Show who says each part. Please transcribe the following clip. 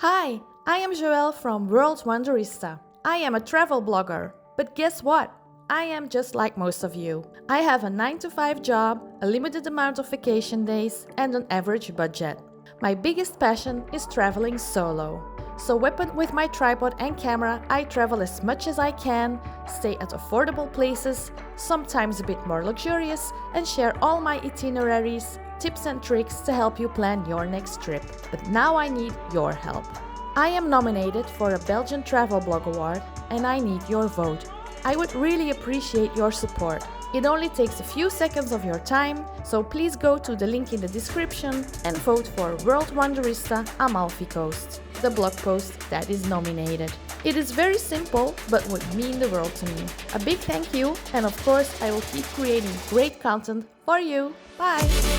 Speaker 1: Hi, I am Joëlle from Wanderista. I am a travel blogger, but guess what? I am just like most of you. I have a 9-to-5 job, a limited amount of vacation days, and an average budget. My biggest passion is traveling solo. So weaponed with my tripod and camera, I travel as much as I can, stay at affordable places, sometimes a bit more luxurious, and share all my itineraries, tips and tricks to help you plan your next trip. But now I need your help. I am nominated for a Belgian Travel Blog Award and I need your vote. I would really appreciate your support. It only takes a few seconds of your time, so please go to the link in the description and vote for World Wanderista Amalfi Coast, the blog post that is nominated. It is very simple, but would mean the world to me. A big thank you, and of course I will keep creating great content for you. Bye!